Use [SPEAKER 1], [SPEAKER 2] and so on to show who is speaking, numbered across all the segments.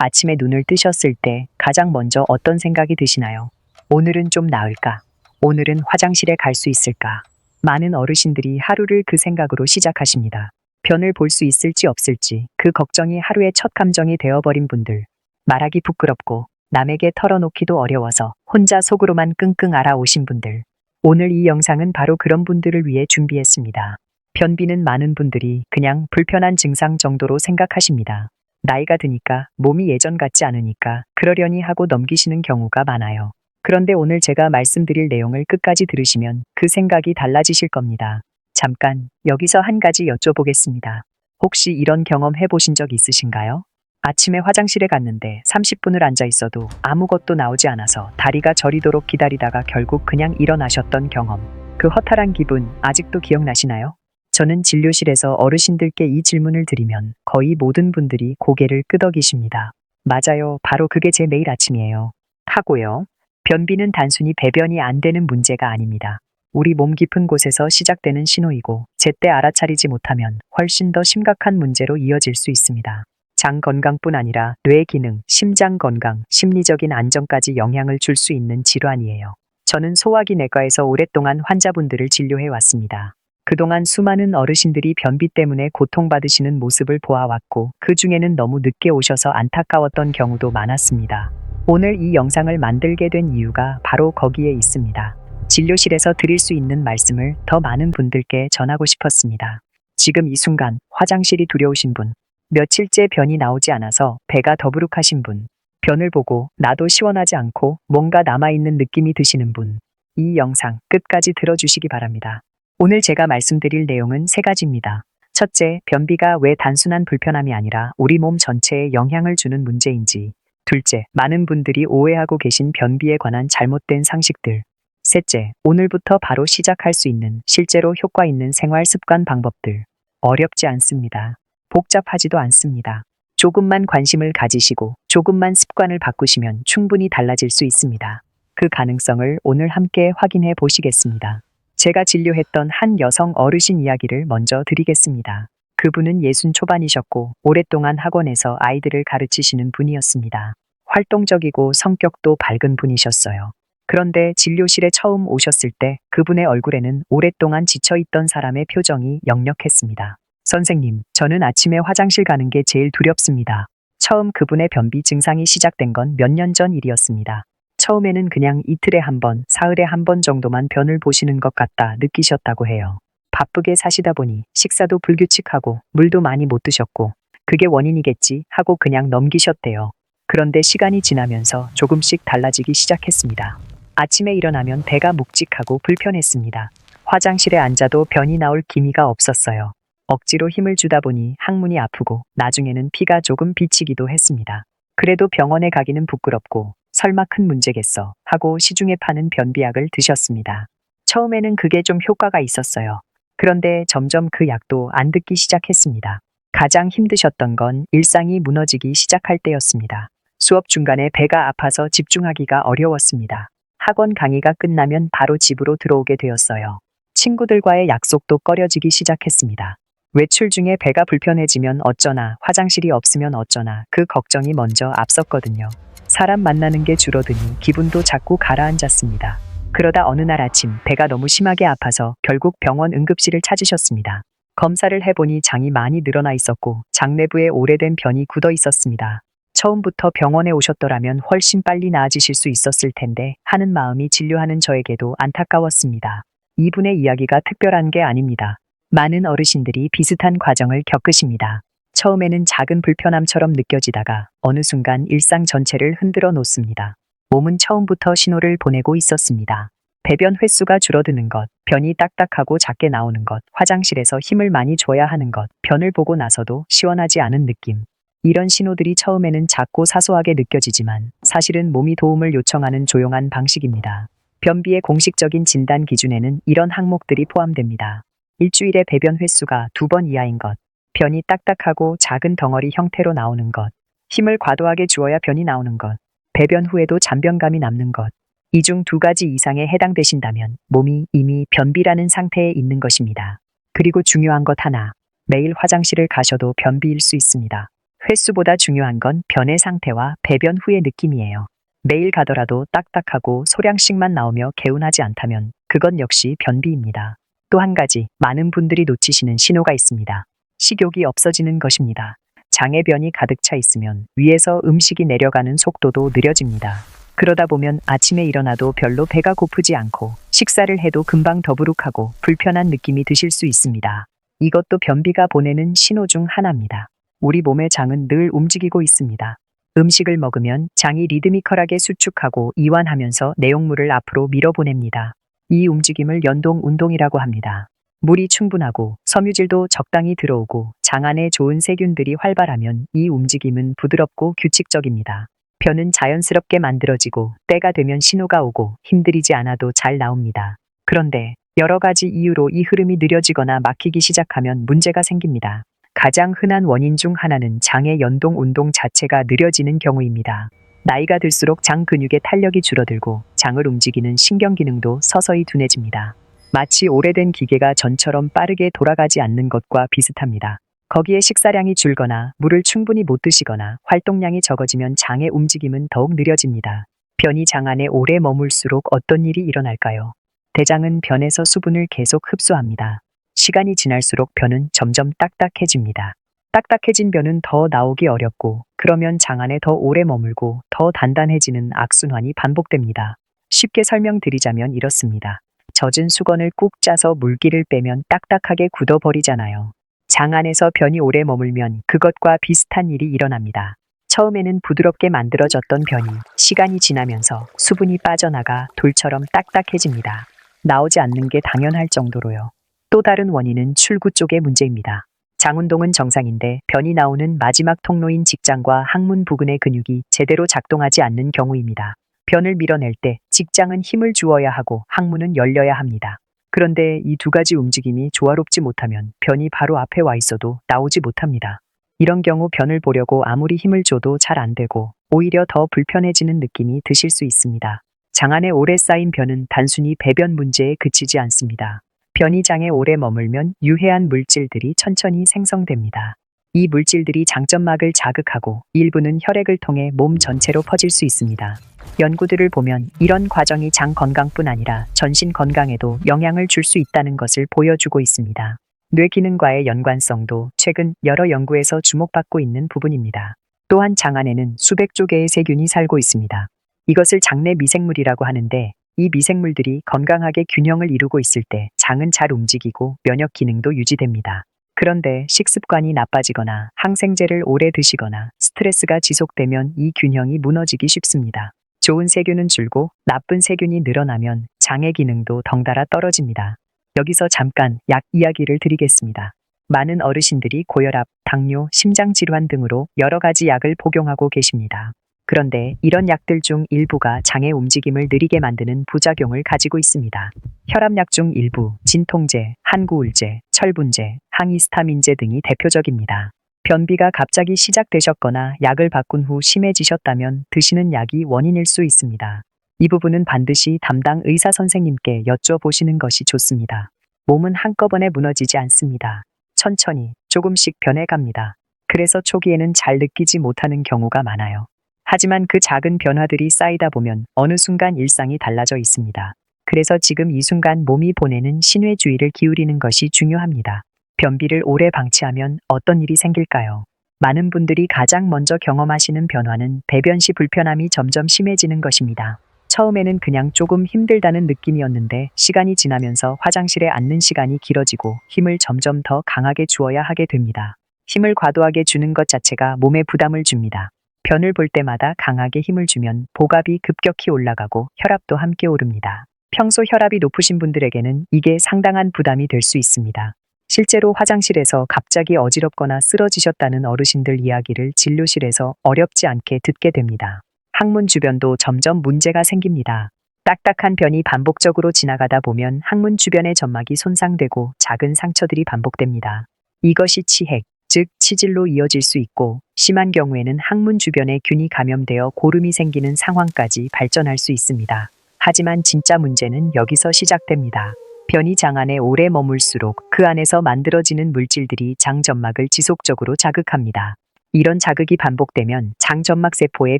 [SPEAKER 1] 아침에 눈을 뜨셨을 때 가장 먼저 어떤 생각이 드시나요? 오늘은 좀 나을까? 오늘은 화장실에 갈 수 있을까? 많은 어르신들이 하루를 그 생각으로 시작하십니다. 변을 볼 수 있을지 없을지 그 걱정이 하루의 첫 감정이 되어버린 분들. 말하기 부끄럽고 남에게 털어놓기도 어려워서 혼자 속으로만 끙끙 앓아오신 분들. 오늘 이 영상은 바로 그런 분들을 위해 준비했습니다. 변비는 많은 분들이 그냥 불편한 증상 정도로 생각하십니다. 나이가 드니까 몸이 예전 같지 않으니까 그러려니 하고 넘기시는 경우가 많아요. 그런데 오늘 제가 말씀드릴 내용을 끝까지 들으시면 그 생각이 달라지실 겁니다. 잠깐 여기서 한 가지 여쭤보겠습니다. 혹시 이런 경험 해보신 적 있으신가요? 아침에 화장실에 갔는데 30분을 앉아 있어도 아무것도 나오지 않아서 다리가 저리도록 기다리다가 결국 그냥 일어나셨던 경험. 그 허탈한 기분 아직도 기억나시나요? 저는 진료실에서 어르신들께 이 질문을 드리면 거의 모든 분들이 고개를 끄덕이십니다. 맞아요. 바로 그게 제 매일 아침이에요. 하고요. 변비는 단순히 배변이 안 되는 문제가 아닙니다. 우리 몸 깊은 곳에서 시작되는 신호이고 제때 알아차리지 못하면 훨씬 더 심각한 문제로 이어질 수 있습니다. 장 건강뿐 아니라 뇌 기능, 심장 건강, 심리적인 안정까지 영향을 줄 수 있는 질환이에요. 저는 소화기 내과에서 오랫동안 환자분들을 진료해 왔습니다. 그동안 수많은 어르신들이 변비 때문에 고통받으시는 모습을 보아왔고 그 중에는 너무 늦게 오셔서 안타까웠던 경우도 많았습니다. 오늘 이 영상을 만들게 된 이유가 바로 거기에 있습니다. 진료실에서 드릴 수 있는 말씀을 더 많은 분들께 전하고 싶었습니다. 지금 이 순간 화장실이 두려우신 분, 며칠째 변이 나오지 않아서 배가 더부룩하신 분, 변을 보고 나도 시원하지 않고 뭔가 남아있는 느낌이 드시는 분, 이 영상 끝까지 들어주시기 바랍니다. 오늘 제가 말씀드릴 내용은 세 가지입니다. 첫째, 변비가 왜 단순한 불편함이 아니라 우리 몸 전체에 영향을 주는 문제인지. 둘째, 많은 분들이 오해하고 계신 변비에 관한 잘못된 상식들. 셋째, 오늘부터 바로 시작할 수 있는 실제로 효과 있는 생활 습관 방법들. 어렵지 않습니다. 복잡하지도 않습니다. 조금만 관심을 가지시고 조금만 습관을 바꾸시면 충분히 달라질 수 있습니다. 그 가능성을 오늘 함께 확인해 보시겠습니다. 제가 진료했던 한 여성 어르신 이야기를 먼저 드리겠습니다. 그분은 60 초반이셨고 오랫동안 학원에서 아이들을 가르치시는 분이었습니다. 활동적이고 성격도 밝은 분이셨어요. 그런데 진료실에 처음 오셨을 때 그분의 얼굴에는 오랫동안 지쳐있던 사람의 표정이 역력했습니다. 선생님, 저는 아침에 화장실 가는 게 제일 두렵습니다. 처음 그분의 변비 증상이 시작된 건 몇 년 전 일이었습니다. 처음에는 그냥 이틀에 한 번, 사흘에 한 번 정도만 변을 보시는 것 같다 느끼셨다고 해요. 바쁘게 사시다 보니 식사도 불규칙하고 물도 많이 못 드셨고 그게 원인이겠지 하고 그냥 넘기셨대요. 그런데 시간이 지나면서 조금씩 달라지기 시작했습니다. 아침에 일어나면 배가 묵직하고 불편했습니다. 화장실에 앉아도 변이 나올 기미가 없었어요. 억지로 힘을 주다 보니 항문이 아프고 나중에는 피가 조금 비치기도 했습니다. 그래도 병원에 가기는 부끄럽고 설마 큰 문제겠어 하고 시중에 파는 변비약을 드셨습니다. 처음에는 그게 좀 효과가 있었어요. 그런데 점점 그 약도 안 듣기 시작했습니다. 가장 힘드셨던 건 일상이 무너지기 시작할 때였습니다. 수업 중간에 배가 아파서 집중하기가 어려웠습니다. 학원 강의가 끝나면 바로 집으로 들어오게 되었어요. 친구들과의 약속도 꺼려지기 시작했습니다. 외출 중에 배가 불편해지면 어쩌나, 화장실이 없으면 어쩌나 그 걱정이 먼저 앞섰거든요. 사람 만나는 게 줄어드니 기분도 자꾸 가라앉았습니다. 그러다 어느 날 아침 배가 너무 심하게 아파서 결국 병원 응급실을 찾으셨습니다. 검사를 해보니 장이 많이 늘어나 있었고 장 내부에 오래된 변이 굳어 있었습니다. 처음부터 병원에 오셨더라면 훨씬 빨리 나아지실 수 있었을 텐데 하는 마음이 진료하는 저에게도 안타까웠습니다. 이분의 이야기가 특별한 게 아닙니다. 많은 어르신들이 비슷한 과정을 겪으십니다. 처음에는 작은 불편함처럼 느껴지다가 어느 순간 일상 전체를 흔들어 놓습니다. 몸은 처음부터 신호를 보내고 있었습니다. 배변 횟수가 줄어드는 것, 변이 딱딱하고 작게 나오는 것, 화장실에서 힘을 많이 줘야 하는 것, 변을 보고 나서도 시원하지 않은 느낌. 이런 신호들이 처음에는 작고 사소하게 느껴지지만 사실은 몸이 도움을 요청하는 조용한 방식입니다. 변비의 공식적인 진단 기준에는 이런 항목들이 포함됩니다. 일주일에 배변 횟수가 2번 이하인 것, 변이 딱딱하고 작은 덩어리 형태로 나오는 것, 힘을 과도하게 주어야 변이 나오는 것, 배변 후에도 잔변감이 남는 것. 이 중 2가지 이상에 해당되신다면 몸이 이미 변비라는 상태에 있는 것입니다. 그리고 중요한 것 하나, 매일 화장실을 가셔도 변비일 수 있습니다. 횟수보다 중요한 건 변의 상태와 배변 후의 느낌이에요. 매일 가더라도 딱딱하고 소량씩만 나오며 개운하지 않다면 그건 역시 변비입니다. 또 한 가지 많은 분들이 놓치시는 신호가 있습니다. 식욕이 없어지는 것입니다. 장에 변이 가득 차 있으면 위에서 음식이 내려가는 속도도 느려집니다. 그러다 보면 아침에 일어나도 별로 배가 고프지 않고 식사를 해도 금방 더부룩하고 불편한 느낌이 드실 수 있습니다. 이것도 변비가 보내는 신호 중 하나입니다. 우리 몸의 장은 늘 움직이고 있습니다. 음식을 먹으면 장이 리드미컬하게 수축하고 이완하면서 내용물을 앞으로 밀어보냅니다. 이 움직임을 연동 운동이라고 합니다. 물이 충분하고 섬유질도 적당히 들어오고 장 안에 좋은 세균들이 활발하면 이 움직임은 부드럽고 규칙적입니다. 변은 자연스럽게 만들어지고 때가 되면 신호가 오고 힘들이지 않아도 잘 나옵니다. 그런데 여러 가지 이유로 이 흐름이 느려지거나 막히기 시작하면 문제가 생깁니다. 가장 흔한 원인 중 하나는 장의 연동 운동 자체가 느려지는 경우입니다. 나이가 들수록 장 근육의 탄력이 줄어들고 장을 움직이는 신경 기능도 서서히 둔해집니다. 마치 오래된 기계가 전처럼 빠르게 돌아가지 않는 것과 비슷합니다. 거기에 식사량이 줄거나 물을 충분히 못 드시거나 활동량이 적어지면 장의 움직임은 더욱 느려집니다. 변이 장 안에 오래 머물수록 어떤 일이 일어날까요? 대장은 변에서 수분을 계속 흡수합니다. 시간이 지날수록 변은 점점 딱딱해집니다. 딱딱해진 변은 더 나오기 어렵고 그러면 장 안에 더 오래 머물고 더 단단해지는 악순환이 반복됩니다. 쉽게 설명드리자면 이렇습니다. 젖은 수건을 꾹 짜서 물기를 빼면 딱딱하게 굳어버리잖아요. 장 안에서 변이 오래 머물면 그것과 비슷한 일이 일어납니다. 처음에는 부드럽게 만들어졌던 변이 시간이 지나면서 수분이 빠져나가 돌처럼 딱딱해집니다. 나오지 않는 게 당연할 정도로요. 또 다른 원인은 출구 쪽의 문제입니다. 장운동은 정상인데 변이 나오는 마지막 통로인 직장과 항문 부근의 근육이 제대로 작동하지 않는 경우입니다. 변을 밀어낼 때 직장은 힘을 주어야 하고 항문은 열려야 합니다. 그런데 이 두 가지 움직임이 조화롭지 못하면 변이 바로 앞에 와 있어도 나오지 못합니다. 이런 경우 변을 보려고 아무리 힘을 줘도 잘 안 되고 오히려 더 불편해지는 느낌이 드실 수 있습니다. 장 안에 오래 쌓인 변은 단순히 배변 문제에 그치지 않습니다. 변이 장에 오래 머물면 유해한 물질들이 천천히 생성됩니다. 이 물질들이 장점막을 자극하고 일부는 혈액을 통해 몸 전체로 퍼질 수 있습니다. 연구들을 보면 이런 과정이 장 건강뿐 아니라 전신 건강에도 영향을 줄 수 있다는 것을 보여주고 있습니다. 뇌 기능과의 연관성도 최근 여러 연구에서 주목받고 있는 부분입니다. 또한 장 안에는 수백조 개의 세균이 살고 있습니다. 이것을 장내 미생물이라고 하는데 이 미생물들이 건강하게 균형을 이루고 있을 때 장은 잘 움직이고 면역 기능도 유지됩니다. 그런데 식습관이 나빠지거나 항생제를 오래 드시거나 스트레스가 지속되면 이 균형이 무너지기 쉽습니다. 좋은 세균은 줄고 나쁜 세균이 늘어나면 장의 기능도 덩달아 떨어집니다. 여기서 잠깐 약 이야기를 드리겠습니다. 많은 어르신들이 고혈압, 당뇨, 심장질환 등으로 여러 가지 약을 복용하고 계십니다. 그런데 이런 약들 중 일부가 장의 움직임을 느리게 만드는 부작용을 가지고 있습니다. 혈압약 중 일부, 진통제, 항구울제, 철분제, 항히스타민제 등이 대표적입니다. 변비가 갑자기 시작되셨거나 약을 바꾼 후 심해지셨다면 드시는 약이 원인일 수 있습니다. 이 부분은 반드시 담당 의사 선생님께 여쭤보시는 것이 좋습니다. 몸은 한꺼번에 무너지지 않습니다. 천천히 조금씩 변해갑니다. 그래서 초기에는 잘 느끼지 못하는 경우가 많아요. 하지만 그 작은 변화들이 쌓이다 보면 어느 순간 일상이 달라져 있습니다. 그래서 지금 이 순간 몸이 보내는 신호에 주의를 기울이는 것이 중요합니다. 변비를 오래 방치하면 어떤 일이 생길까요? 많은 분들이 가장 먼저 경험하시는 변화는 배변 시 불편함이 점점 심해지는 것입니다. 처음에는 그냥 조금 힘들다는 느낌이었는데 시간이 지나면서 화장실에 앉는 시간이 길어지고 힘을 점점 더 강하게 주어야 하게 됩니다. 힘을 과도하게 주는 것 자체가 몸에 부담을 줍니다. 변을 볼 때마다 강하게 힘을 주면 복압이 급격히 올라가고 혈압도 함께 오릅니다. 평소 혈압이 높으신 분들에게는 이게 상당한 부담이 될 수 있습니다. 실제로 화장실에서 갑자기 어지럽거나 쓰러지셨다는 어르신들 이야기를 진료실에서 어렵지 않게 듣게 됩니다. 항문 주변도 점점 문제가 생깁니다. 딱딱한 변이 반복적으로 지나가다 보면 항문 주변의 점막이 손상되고 작은 상처들이 반복됩니다. 이것이 치핵, 즉 치질로 이어질 수 있고 심한 경우에는 항문 주변에 균이 감염되어 고름이 생기는 상황까지 발전할 수 있습니다. 하지만 진짜 문제는 여기서 시작됩니다. 변이 장 안에 오래 머물수록 그 안에서 만들어지는 물질들이 장 점막을 지속적으로 자극합니다. 이런 자극이 반복되면 장점막세포의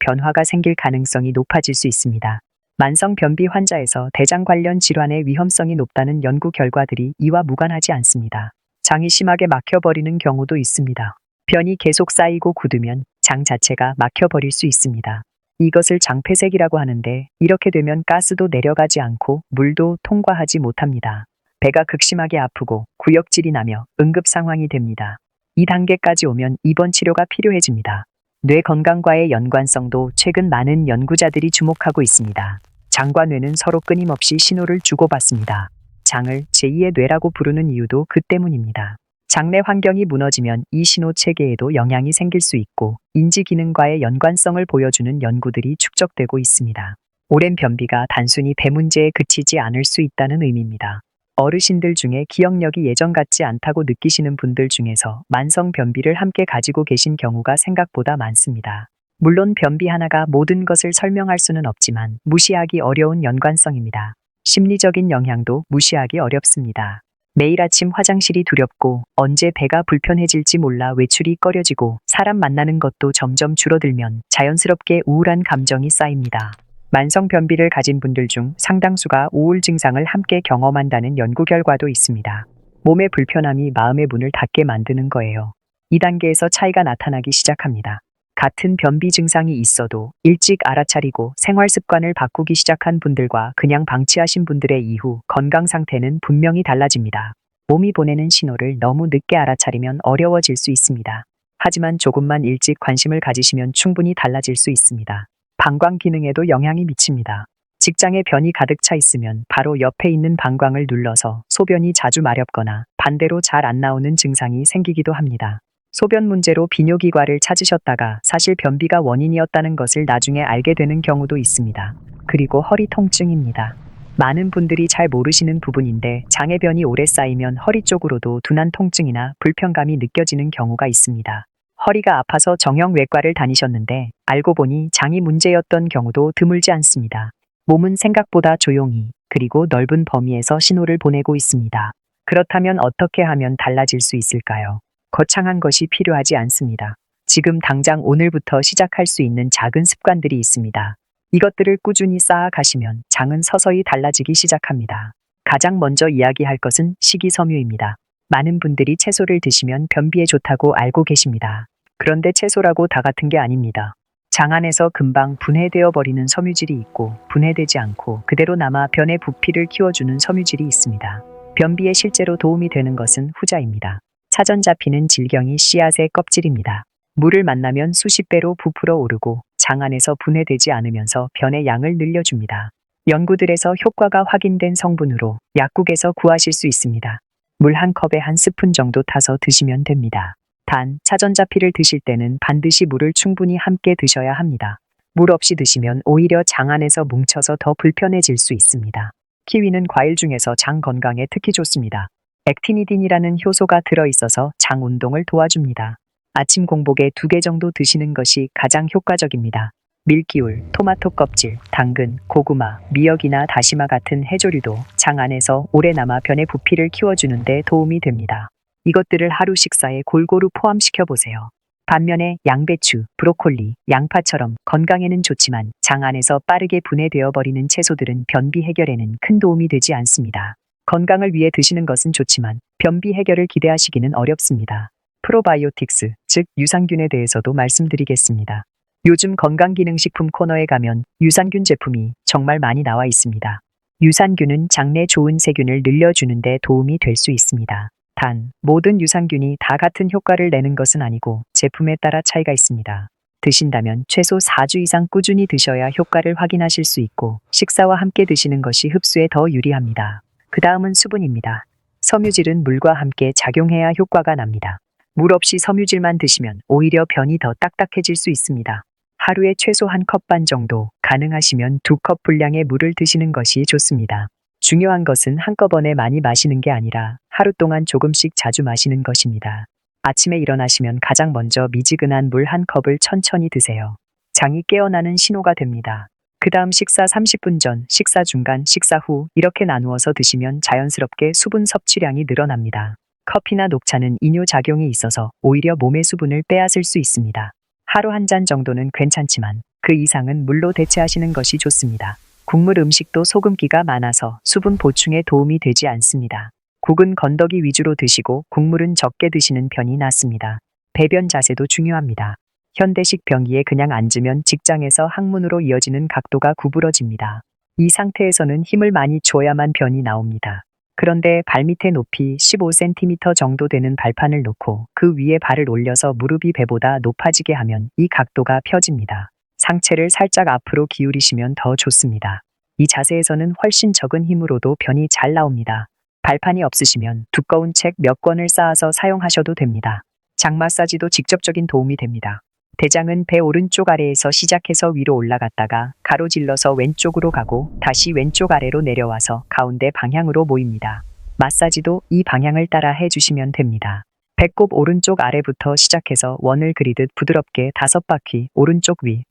[SPEAKER 1] 변화가 생길 가능성이 높아질 수 있습니다. 만성 변비 환자에서 대장 관련 질환의 위험성이 높다는 연구 결과들이 이와 무관하지 않습니다. 장이 심하게 막혀버리는 경우도 있습니다. 변이 계속 쌓이고 굳으면 장 자체가 막혀버릴 수 있습니다. 이것을 장폐색이라고 하는데, 이렇게 되면 가스도 내려가지 않고 물도 통과하지 못합니다. 배가 극심하게 아프고 구역질이 나며 응급 상황이 됩니다. 이 단계까지 오면 입원 치료가 필요해집니다. 뇌 건강과의 연관성도 최근 많은 연구자들이 주목하고 있습니다. 장과 뇌는 서로 끊임없이 신호를 주고받습니다. 장을 제2의 뇌라고 부르는 이유도 그 때문입니다. 장내 환경이 무너지면 이 신호 체계에도 영향이 생길 수 있고, 인지 기능과의 연관성을 보여주는 연구들이 축적되고 있습니다. 오랜 변비가 단순히 배 문제에 그치지 않을 수 있다는 의미입니다. 어르신들 중에 기억력이 예전 같지 않다고 느끼시는 분들 중에서 만성 변비를 함께 가지고 계신 경우가 생각보다 많습니다. 물론 변비 하나가 모든 것을 설명할 수는 없지만 무시하기 어려운 연관성입니다. 심리적인 영향도 무시하기 어렵습니다. 매일 아침 화장실이 두렵고 언제 배가 불편해질지 몰라 외출이 꺼려지고 사람 만나는 것도 점점 줄어들면 자연스럽게 우울한 감정이 쌓입니다. 만성 변비를 가진 분들 중 상당수가 우울 증상을 함께 경험한다는 연구 결과도 있습니다. 몸의 불편함이 마음의 문을 닫게 만드는 거예요. 이 단계에서 차이가 나타나기 시작합니다. 같은 변비 증상이 있어도 일찍 알아차리고 생활 습관을 바꾸기 시작한 분들과 그냥 방치하신 분들의 이후 건강 상태는 분명히 달라집니다. 몸이 보내는 신호를 너무 늦게 알아차리면 어려워질 수 있습니다. 하지만 조금만 일찍 관심을 가지시면 충분히 달라질 수 있습니다. 방광 기능에도 영향이 미칩니다. 직장에 변이 가득 차 있으면 바로 옆에 있는 방광을 눌러서 소변이 자주 마렵거나 반대로 잘 안 나오는 증상이 생기기도 합니다. 소변 문제로 비뇨기과를 찾으셨다가 사실 변비가 원인이었다는 것을 나중에 알게 되는 경우도 있습니다. 그리고 허리 통증입니다. 많은 분들이 잘 모르시는 부분인데, 장의 변이 오래 쌓이면 허리 쪽으로도 둔한 통증이나 불편감이 느껴지는 경우가 있습니다. 허리가 아파서 정형외과를 다니셨는데 알고 보니 장이 문제였던 경우도 드물지 않습니다. 몸은 생각보다 조용히, 그리고 넓은 범위에서 신호를 보내고 있습니다. 그렇다면 어떻게 하면 달라질 수 있을까요? 거창한 것이 필요하지 않습니다. 지금 당장 오늘부터 시작할 수 있는 작은 습관들이 있습니다. 이것들을 꾸준히 쌓아가시면 장은 서서히 달라지기 시작합니다. 가장 먼저 이야기할 것은 식이섬유입니다. 많은 분들이 채소를 드시면 변비에 좋다고 알고 계십니다. 그런데 채소라고 다 같은 게 아닙니다. 장 안에서 금방 분해되어 버리는 섬유질이 있고, 분해되지 않고 그대로 남아 변의 부피를 키워주는 섬유질이 있습니다. 변비에 실제로 도움이 되는 것은 후자입니다. 차전 잡히는 질경이 씨앗의 껍질입니다. 물을 만나면 수십 배로 부풀어 오르고 장 안에서 분해되지 않으면서 변의 양을 늘려줍니다. 연구들에서 효과가 확인된 성분으로 약국에서 구하실 수 있습니다. 물 한 컵에 한 스푼 정도 타서 드시면 됩니다. 단, 차전자피를 드실 때는 반드시 물을 충분히 함께 드셔야 합니다. 물 없이 드시면 오히려 장 안에서 뭉쳐서 더 불편해질 수 있습니다. 키위는 과일 중에서 장 건강에 특히 좋습니다. 액티니딘이라는 효소가 들어있어서 장 운동을 도와줍니다. 아침 공복에 2개 정도 드시는 것이 가장 효과적입니다. 밀기울, 토마토 껍질, 당근, 고구마, 미역이나 다시마 같은 해조류도 장 안에서 오래 남아 변의 부피를 키워주는 데 도움이 됩니다. 이것들을 하루 식사에 골고루 포함시켜 보세요. 반면에 양배추, 브로콜리, 양파처럼 건강에는 좋지만 장 안에서 빠르게 분해되어 버리는 채소들은 변비 해결에는 큰 도움이 되지 않습니다. 건강을 위해 드시는 것은 좋지만 변비 해결을 기대하시기는 어렵습니다. 프로바이오틱스, 즉 유산균에 대해서도 말씀드리겠습니다. 요즘 건강기능식품 코너에 가면 유산균 제품이 정말 많이 나와 있습니다. 유산균은 장내 좋은 세균을 늘려주는 데 도움이 될 수 있습니다. 단, 모든 유산균이 다 같은 효과를 내는 것은 아니고 제품에 따라 차이가 있습니다. 드신다면 최소 4주 이상 꾸준히 드셔야 효과를 확인하실 수 있고, 식사와 함께 드시는 것이 흡수에 더 유리합니다. 그 다음은 수분입니다. 섬유질은 물과 함께 작용해야 효과가 납니다. 물 없이 섬유질만 드시면 오히려 변이 더 딱딱해질 수 있습니다. 하루에 최소 1컵 반 정도, 가능하시면 2컵 분량의 물을 드시는 것이 좋습니다. 중요한 것은 한꺼번에 많이 마시는 게 아니라 하루 동안 조금씩 자주 마시는 것입니다. 아침에 일어나시면 가장 먼저 미지근한 물 1컵을 천천히 드세요. 장이 깨어나는 신호가 됩니다. 그 다음 식사 30분 전, 식사 중간, 식사 후 이렇게 나누어서 드시면 자연스럽게 수분 섭취량이 늘어납니다. 커피나 녹차는 이뇨작용이 있어서 오히려 몸의 수분을 빼앗을 수 있습니다. 하루 한 잔 정도는 괜찮지만 그 이상은 물로 대체하시는 것이 좋습니다. 국물 음식도 소금기가 많아서 수분 보충에 도움이 되지 않습니다. 국은 건더기 위주로 드시고 국물은 적게 드시는 편이 낫습니다. 배변 자세도 중요합니다. 현대식 변기에 그냥 앉으면 직장에서 항문으로 이어지는 각도가 구부러집니다. 이 상태에서는 힘을 많이 줘야만 변이 나옵니다. 그런데 발밑에 높이 15cm 정도 되는 발판을 놓고 그 위에 발을 올려서 무릎이 배보다 높아지게 하면 이 각도가 펴집니다. 상체를 살짝 앞으로 기울이시면 더 좋습니다. 이 자세에서는 훨씬 적은 힘으로도 변이 잘 나옵니다. 발판이 없으시면 두꺼운 책 몇 권을 쌓아서 사용하셔도 됩니다. 장 마사지도 직접적인 도움이 됩니다. 대장은 배 오른쪽 아래에서 시작해서 위로 올라갔다가 가로질러서 왼쪽으로 가고 다시 왼쪽 아래로 내려와서 가운데 방향으로 모입니다. 마사지도 이 방향을 따라 해주시면 됩니다. 배꼽 오른쪽 아래부터 시작해서 원을 그리듯 부드럽게 5바퀴 오른쪽 위,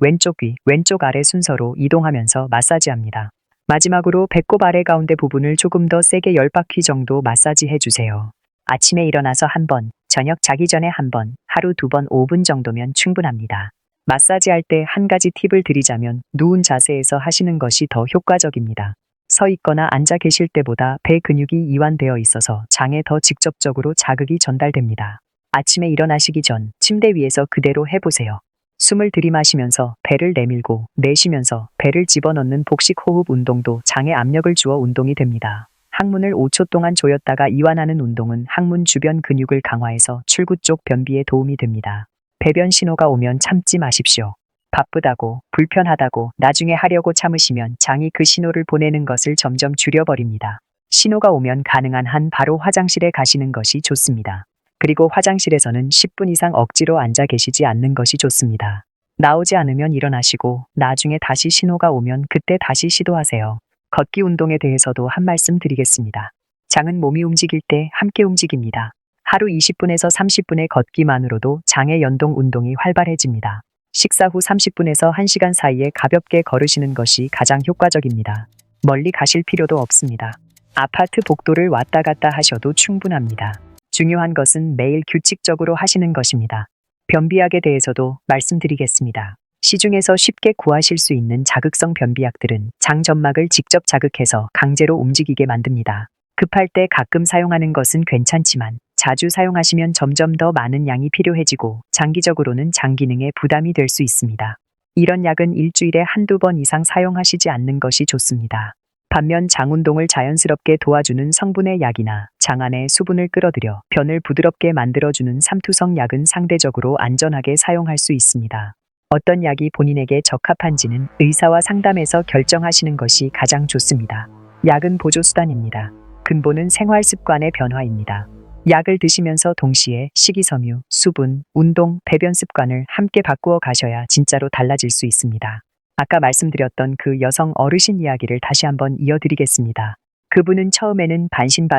[SPEAKER 1] 왼쪽 아래 순서로 이동하면서 마사지합니다. 마지막으로 배꼽 아래 가운데 부분을 조금 더 세게 10바퀴 정도 마사지 해주세요. 아침에 일어나서 한 번, 저녁 자기 전에 한 번, 하루 2번 5분 정도면 충분합니다. 마사지할 때 한 가지 팁을 드리자면 누운 자세에서 하시는 것이 더 효과적입니다. 서 있거나 앉아 계실 때보다 배 근육이 이완되어 있어서 장에 더 직접적으로 자극이 전달됩니다. 아침에 일어나시기 전 침대 위에서 그대로 해보세요. 숨을 들이마시면서 배를 내밀고 내쉬면서 배를 집어넣는 복식 호흡 운동도 장에 압력을 주어 운동이 됩니다. 항문을 5초 동안 조였다가 이완하는 운동은 항문 주변 근육을 강화해서 출구 쪽 변비에 도움이 됩니다. 배변 신호가 오면 참지 마십시오. 바쁘다고, 불편하다고, 나중에 하려고 참으시면 장이 그 신호를 보내는 것을 점점 줄여버립니다. 신호가 오면 가능한 한 바로 화장실에 가시는 것이 좋습니다. 그리고 화장실에서는 10분 이상 억지로 앉아 계시지 않는 것이 좋습니다. 나오지 않으면 일어나시고 나중에 다시 신호가 오면 그때 다시 시도하세요. 걷기 운동에 대해서도 한 말씀 드리겠습니다. 장은 몸이 움직일 때 함께 움직입니다. 하루 20분에서 30분의 걷기만으로도 장의 연동 운동이 활발해집니다. 식사 후 30분에서 1시간 사이에 가볍게 걸으시는 것이 가장 효과적입니다. 멀리 가실 필요도 없습니다. 아파트 복도를 왔다 갔다 하셔도 충분합니다. 중요한 것은 매일 규칙적으로 하시는 것입니다. 변비약에 대해서도 말씀드리겠습니다. 시중에서 쉽게 구하실 수 있는 자극성 변비약들은 장 점막을 직접 자극해서 강제로 움직이게 만듭니다. 급할 때 가끔 사용하는 것은 괜찮지만 자주 사용하시면 점점 더 많은 양이 필요해지고 장기적으로는 장 기능에 부담이 될 수 있습니다. 이런 약은 일주일에 한두 번 이상 사용하시지 않는 것이 좋습니다. 반면 장 운동을 자연스럽게 도와주는 성분의 약이나 장 안에 수분을 끌어들여 변을 부드럽게 만들어주는 삼투성 약은 상대적으로 안전하게 사용할 수 있습니다. 어떤 약이 본인에게 적합한지는 의사와 상담해서 결정하시는 것이 가장 좋습니다. 약은 보조수단입니다. 근본은 생활 습관의 변화입니다. 약을 드시면서 동시에 식이섬유, 수분, 운동, 배변 습관을 함께 바꾸어 가셔야 진짜로 달라질 수 있습니다. 아까 말씀드렸던 그 여성 어르신 이야기를 다시 한번 이어드리겠습니다. 그분은 처음에는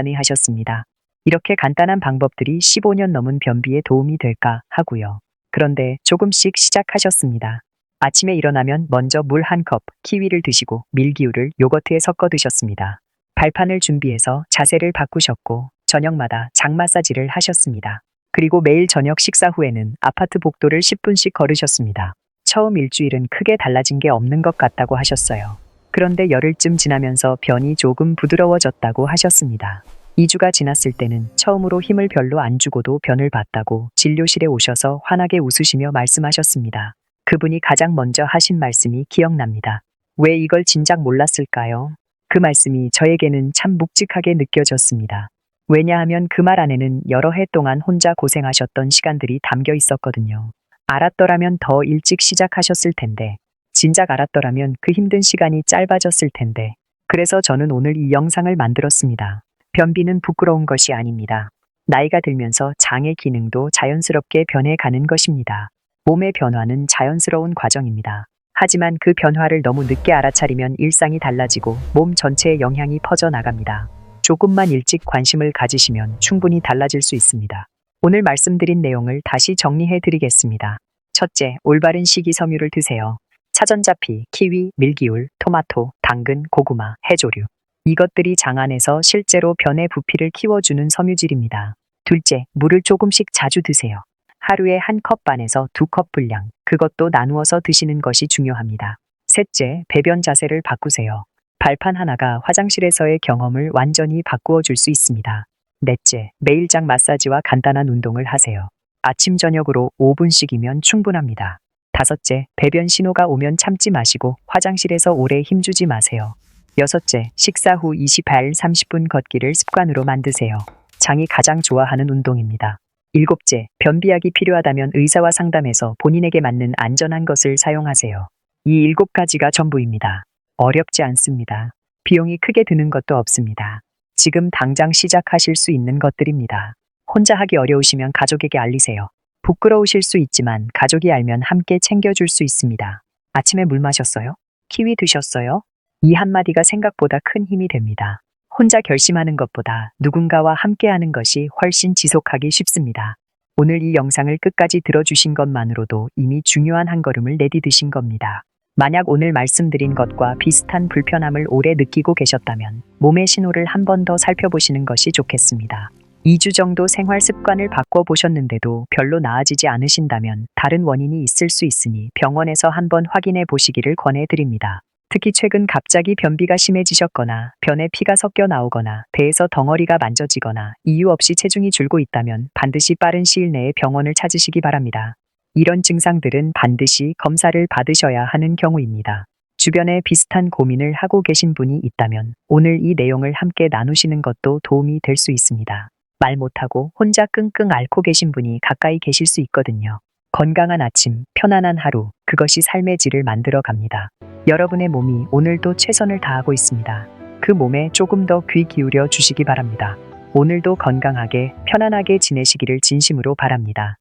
[SPEAKER 1] 반신반의하셨습니다. 이렇게 간단한 방법들이 15년 넘은 변비에 도움이 될까 하고요. 그런데 조금씩 시작하셨습니다. 아침에 일어나면 먼저 물 한 컵, 키위를 드시고 밀기울을 요거트에 섞어 드셨습니다. 발판을 준비해서 자세를 바꾸셨고 저녁마다 장 마사지를 하셨습니다. 그리고 매일 저녁 식사 후에는 아파트 복도를 10분씩 걸으셨습니다. 처음 일주일은 크게 달라진 게 없는 것 같다고 하셨어요. 그런데 열흘쯤 지나면서 변이 조금 부드러워졌다고 하셨습니다. 2주가 지났을 때는 처음으로 힘을 별로 안 주고도 변을 봤다고 진료실에 오셔서 환하게 웃으시며 말씀하셨습니다. 그분이 가장 먼저 하신 말씀이 기억납니다. 왜 이걸 진작 몰랐을까요? 그 말씀이 저에게는 참 묵직하게 느껴졌습니다. 왜냐하면 그 말 안에는 여러 해 동안 혼자 고생하셨던 시간들이 담겨 있었거든요. 알았더라면 더 일찍 시작하셨을 텐데, 진작 알았더라면 그 힘든 시간이 짧아졌을 텐데. 그래서 저는 오늘 이 영상을 만들었습니다. 변비는 부끄러운 것이 아닙니다. 나이가 들면서 장의 기능도 자연스럽게 변해가는 것입니다. 몸의 변화는 자연스러운 과정입니다. 하지만 그 변화를 너무 늦게 알아차리면 일상이 달라지고 몸 전체에 영향이 퍼져나갑니다. 조금만 일찍 관심을 가지시면 충분히 달라질 수 있습니다. 오늘 말씀드린 내용을 다시 정리해 드리겠습니다. 첫째, 올바른 식이섬유를 드세요. 차전자피, 키위, 밀기울, 토마토, 당근, 고구마, 해조류. 이것들이 장 안에서 실제로 변의 부피를 키워주는 섬유질입니다. 둘째, 물을 조금씩 자주 드세요. 하루에 1컵 반에서 2컵 분량, 그것도 나누어서 드시는 것이 중요합니다. 셋째, 배변 자세를 바꾸세요. 발판 하나가 화장실에서의 경험을 완전히 바꾸어 줄 수 있습니다. 넷째, 매일장 마사지와 간단한 운동을 하세요. 아침 저녁으로 5분씩이면 충분합니다. 다섯째, 배변 신호가 오면 참지 마시고 화장실에서 오래 힘주지 마세요. 여섯째, 식사 후 28, 30분 걷기를 습관으로 만드세요. 장이 가장 좋아하는 운동입니다. 일곱째, 변비약이 필요하다면 의사와 상담해서 본인에게 맞는 안전한 것을 사용하세요. 이 7가지가 전부입니다. 어렵지 않습니다. 비용이 크게 드는 것도 없습니다. 지금 당장 시작하실 수 있는 것들입니다. 혼자 하기 어려우시면 가족에게 알리세요. 부끄러우실 수 있지만 가족이 알면 함께 챙겨줄 수 있습니다. 아침에 물 마셨어요? 키위 드셨어요? 이 한마디가 생각보다 큰 힘이 됩니다. 혼자 결심하는 것보다 누군가와 함께하는 것이 훨씬 지속하기 쉽습니다. 오늘 이 영상을 끝까지 들어주신 것만으로도 이미 중요한 한 걸음을 내디디신 겁니다. 만약 오늘 말씀드린 것과 비슷한 불편함을 오래 느끼고 계셨다면 몸의 신호를 한 번 더 살펴보시는 것이 좋겠습니다. 2주 정도 생활 습관을 바꿔보셨는데도 별로 나아지지 않으신다면 다른 원인이 있을 수 있으니 병원에서 한번 확인해 보시기를 권해드립니다. 특히 최근 갑자기 변비가 심해지셨거나 변에 피가 섞여 나오거나 배에서 덩어리가 만져지거나 이유 없이 체중이 줄고 있다면 반드시 빠른 시일 내에 병원을 찾으시기 바랍니다. 이런 증상들은 반드시 검사를 받으셔야 하는 경우입니다. 주변에 비슷한 고민을 하고 계신 분이 있다면 오늘 이 내용을 함께 나누시는 것도 도움이 될 수 있습니다. 말 못하고 혼자 끙끙 앓고 계신 분이 가까이 계실 수 있거든요. 건강한 아침, 편안한 하루, 그것이 삶의 질을 만들어 갑니다. 여러분의 몸이 오늘도 최선을 다하고 있습니다. 그 몸에 조금 더 귀 기울여 주시기 바랍니다. 오늘도 건강하게, 편안하게 지내시기를 진심으로 바랍니다.